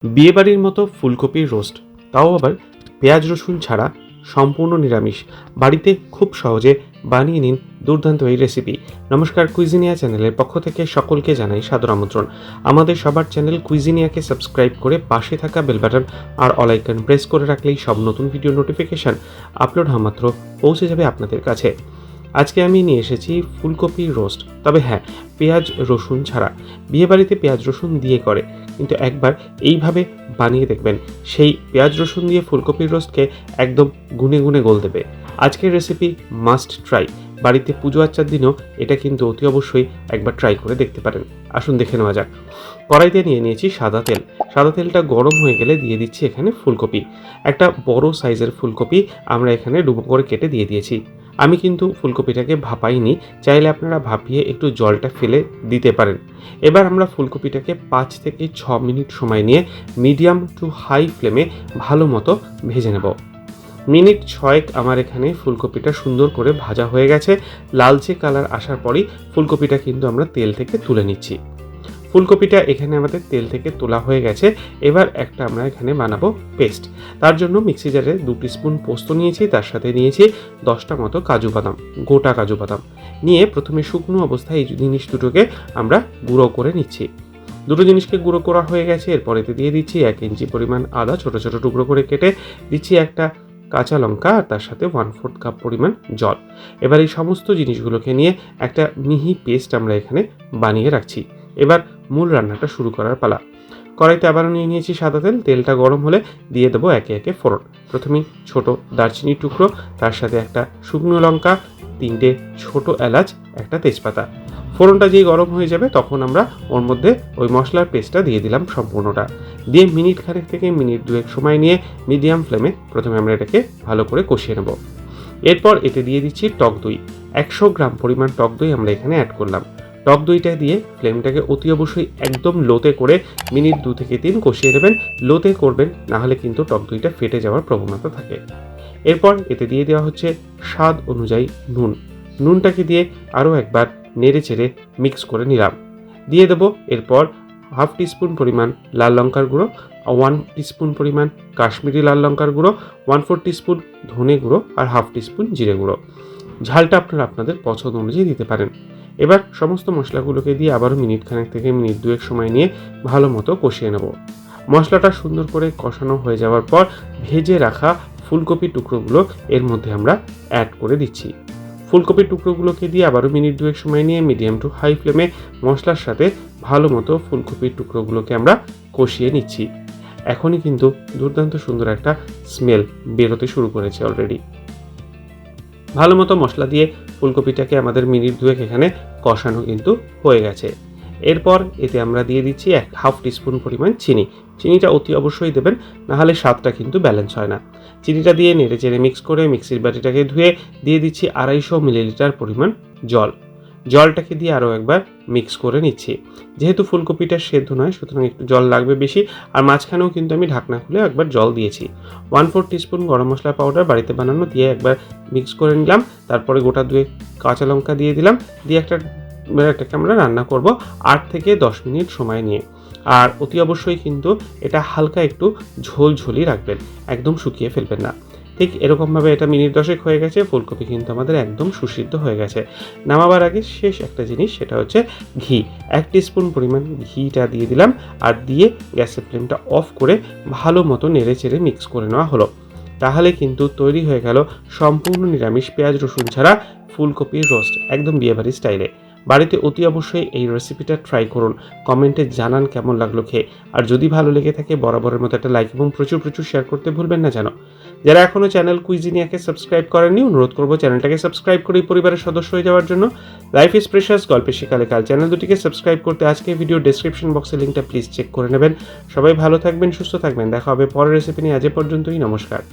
বিয়েবাড়ির মতো ফুলকপির রোস্ট, তাও আবার পেঁয়াজ রসুন ছাড়া, সম্পূর্ণ নিরামিষ, বাড়িতে খুব সহজে বানিয়ে নিন দুর্দান্ত এই রেসিপি। নমস্কার, কুইজিনিয়া চ্যানেলের পক্ষ থেকে সকলকে জানাই সাদর আমন্ত্রণ। আমাদের সবার চ্যানেল কুইজিনিয়াকে সাবস্ক্রাইব করে পাশে থাকা বেল বাটন আর অল আইকন প্রেস করে রাখলেই সব নতুন ভিডিও নোটিফিকেশান আপলোড হওয়া মাত্র পৌঁছে যাবে আপনাদের কাছে। আজকে আমি নিয়ে এসেছি ফুলকপি রোস্ট, তবে হ্যাঁ, পেঁয়াজ রসুন ছাড়া। বিয়েবাড়িতে পেঁয়াজ রসুন দিয়ে করে, কিন্তু একবার এইভাবে বানিয়ে দেখবেন, সেই পেঁয়াজ রসুন দিয়ে ফুলকপির রোস্টকে একদম গুনে গুনে গোল দেবে। আজকের রেসিপি মাস্ট ট্রাই। বাড়িতে পুজো আচ্চার দিনেও এটা কিন্তু অতি অবশ্যই একবার ট্রাই করে দেখতে পারেন। আসুন দেখে নেওয়া যাক। কড়াইতে নিয়ে নিয়েছি সাদা তেল। সাদা তেলটা গরম হয়ে গেলে দিয়ে দিচ্ছি এখানে ফুলকপি। একটা বড় সাইজের ফুলকপি আমরা এখানে ডুবো করে কেটে দিয়ে দিয়েছি। আমি কিন্তু ফুলকপিটাকে ভাপাইনি, চাইলে আপনারা ভাপিয়ে একটু জলটা ফেলে দিতে পারেন। এবার আমরা ফুলকপিটাকে 5 থেকে 6 মিনিট সময় নিয়ে মিডিয়াম টু হাই ফ্লেমে ভালো মতো ভেজে নেব। মিনিট 6 আমার এখানে ফুলকপিটা সুন্দর করে ভাজা হয়ে গেছে। লালচে কালার আসার পরই ফুলকপিটা কিন্তু আমরা তেল থেকে তুলে নিচ্ছি। ফুলকপিটা এখানে আমাদের তেল থেকে তোলা হয়ে গেছে। এবার একটা আমরা এখানে বানাবো পেস্ট। তার জন্য মিক্সি জারে 2 টিস্পুন পোস্ত নিয়েছি, তার সাথে নিয়েছি 10টা মতো কাজু বাদাম, গোটা কাজু বাদাম নিয়ে প্রথমে শুকনো অবস্থায় এই জিনিস দুটোকে আমরা গুঁড়ো করে নিচ্ছি। দুটো জিনিসকে গুঁড়ো করা হয়ে গেছে। এরপরেতে দিয়ে দিচ্ছি 1 ইঞ্চি পরিমাণ আদা ছোট ছোট টুকরো করে কেটে, দিচ্ছি একটা কাঁচা লঙ্কা আর তার সাথে 1/4 কাপ পরিমাণ জল। এবার এই সমস্ত জিনিসগুলোকে নিয়ে একটা মিহি পেস্ট আমরা এখানে বানিয়ে রাখছি। এবার মূল রান্নাটা শুরু করার পালা। কড়াইতে আবারও নিয়ে নিয়েছি সাদা তেল। তেলটা গরম হলে দিয়ে দেবো একে একে ফোড়ন। প্রথমেই ছোট দারচিনির টুকরো, তার সাথে একটা শুকনো লঙ্কা, 3টে ছোট এলাচ, একটা তেজপাতা। ফোড়নটা যেই গরম হয়ে যাবে তখন আমরা ওর মধ্যে ওই মশলার পেস্টটা দিয়ে দিলাম সম্পূর্ণটা। দিয়ে মিনিট খানেক থেকে মিনিট 2 সময় নিয়ে মিডিয়াম ফ্লেমে প্রথমে আমরা এটাকে ভালো করে কষিয়ে নেব। এরপর এতে দিয়ে দিচ্ছি টক দই। 100 গ্রাম পরিমাণ টক দই আমরা এখানে অ্যাড করলাম। টক দইটা দিয়ে ফ্লেমটাকে অতি অবশ্যই একদম লোতে করে মিনিট 2 থেকে 3 কষিয়ে নেবেন। লোতে করবেন, না হলে কিন্তু টক দইটা ফেটে যাওয়ার প্রবণতা থাকে। এরপর এতে দিয়ে দেওয়া হচ্ছে স্বাদ অনুযায়ী নুন। নুনটাকে দিয়ে আরও একবার নেড়ে চেড়ে মিক্স করে নিলাম। দিয়ে দেবো এরপর 1/2 টিস্পুন পরিমাণ লাল লঙ্কার গুঁড়ো, 1 টিস্পুন পরিমাণ কাশ্মীরি লাল লঙ্কার গুঁড়ো, 1/4 টিস্পুন ধনে গুঁড়ো আর 1/2 টিস্পুন জিরে গুঁড়ো। ঝালটা আপনারা আপনাদের পছন্দ অনুযায়ী দিতে পারেন। এবার সমস্ত মশলাগুলোকে দিয়ে আবারও মিনিট খানেক থেকে মিনিট 2 সময় নিয়ে ভালো মতো কষিয়ে নেব। মশলাটা সুন্দর করে কষানো হয়ে যাওয়ার পর ভেজে রাখা ফুলকপির টুকরোগুলো এর মধ্যে আমরা অ্যাড করে দিচ্ছি। ফুলকপির টুকরোগুলোকে দিয়ে আবারও মিনিট 2 সময় নিয়ে মিডিয়াম টু হাই ফ্লেমে মশলার সাথে ভালো মতো ফুলকপির টুকরোগুলোকে আমরা কষিয়ে নিচ্ছি। এখনই কিন্তু দুর্দান্ত সুন্দর একটা স্মেল বেরোতে শুরু করেছে অলরেডি। ভালো মতো মশলা দিয়ে ফুলকপিটাকে আমাদের মিনিট 2 এখানে কষানো কিন্তু হয়ে গেছে। এরপর এতে আমরা দিয়ে দিচ্ছি 1/2 টিস্পুন পরিমাণ চিনি। চিনিটা অতি অবশ্যই দেবেন, নাহলে স্বাদটা কিন্তু ব্যালেন্স হয় না। চিনিটা দিয়ে নেড়ে চেড়ে মিক্স করে মিক্সির বাটিটাকে ধুয়ে দিয়ে দিচ্ছি 250 মিলিলিটার পরিমাণ জল। জলটাকে দিয়ে আরও একবার মিক্স করে নিচ্ছি। যেহেতু ফুলকপিটা সেদ্ধ নয়, সুতরাং একটু জল লাগবে বেশি। আর মাঝখানেও কিন্তু আমি ঢাকনা খুলে একবার জল দিয়েছি। 1/4 টিস্পুন গরম মশলা পাউডার বাড়িতে বানানো দিয়ে একবার মিক্স করে নিলাম। তারপরে গোটা 2 কাঁচা লঙ্কা দিয়ে দিলাম। দিয়ে এটাকে আমরা রান্না করব 8 থেকে 10 মিনিট সময় নিয়ে। আর অতি অবশ্যই কিন্তু এটা হালকা একটু ঝোলঝোলই রাখবেন, একদম শুকিয়ে ফেলবেন না। ঠিক এরকমভাবে এটা মিনিট 10 হয়ে গেছে। ফুলকপি কিন্তু আমাদের একদম সুসিদ্ধ হয়ে গেছে। নামাবার আগে শেষ একটা জিনিস, সেটা হচ্ছে ঘি। 1 টিস্পুন পরিমাণ ঘিটা দিয়ে দিলাম, আর দিয়ে গ্যাসের ফ্লেমটা অফ করে ভালো মতো নেড়ে চেড়ে মিক্স করে নেওয়া হলো। তাহলে কিন্তু তৈরি হয়ে গেল সম্পূর্ণ নিরামিষ পেঁয়াজ রসুন ছাড়া ফুলকপির রোস্ট, একদম বিয়েবাড়ি স্টাইলে। বাড়িতে অতি অবশ্যই এই রেসিপিটা ট্রাই করুন। কমেন্টে জানান কেমন লাগলো খেয়ে। আর যদি ভালো লেগে থাকে বরাবরের মতো একটা লাইক এবং প্রচুর শেয়ার করতে ভুলবেন না যেন। যারা এখনও চ্যানেল কুইজিনিয়াকে সাবস্ক্রাইব করেননি, অনুরোধ করবো চ্যানেলটাকে সাবস্ক্রাইব করে পরিবারের সদস্য হয়ে যাওয়ার জন্য। লাইফ ইজ প্রেশাস, গল্পে শেখালে কাল চ্যানেল দুটিকে সাবস্ক্রাইব করতে আজকে ভিডিও ডেসক্রিপশন বক্সের লিঙ্কটা প্লিজ চেক করে নেবেন। সবাই ভালো থাকবেন, সুস্থ থাকবেন। দেখা হবে পরের রেসিপি নিয়ে। আজ পর্যন্তই, নমস্কার।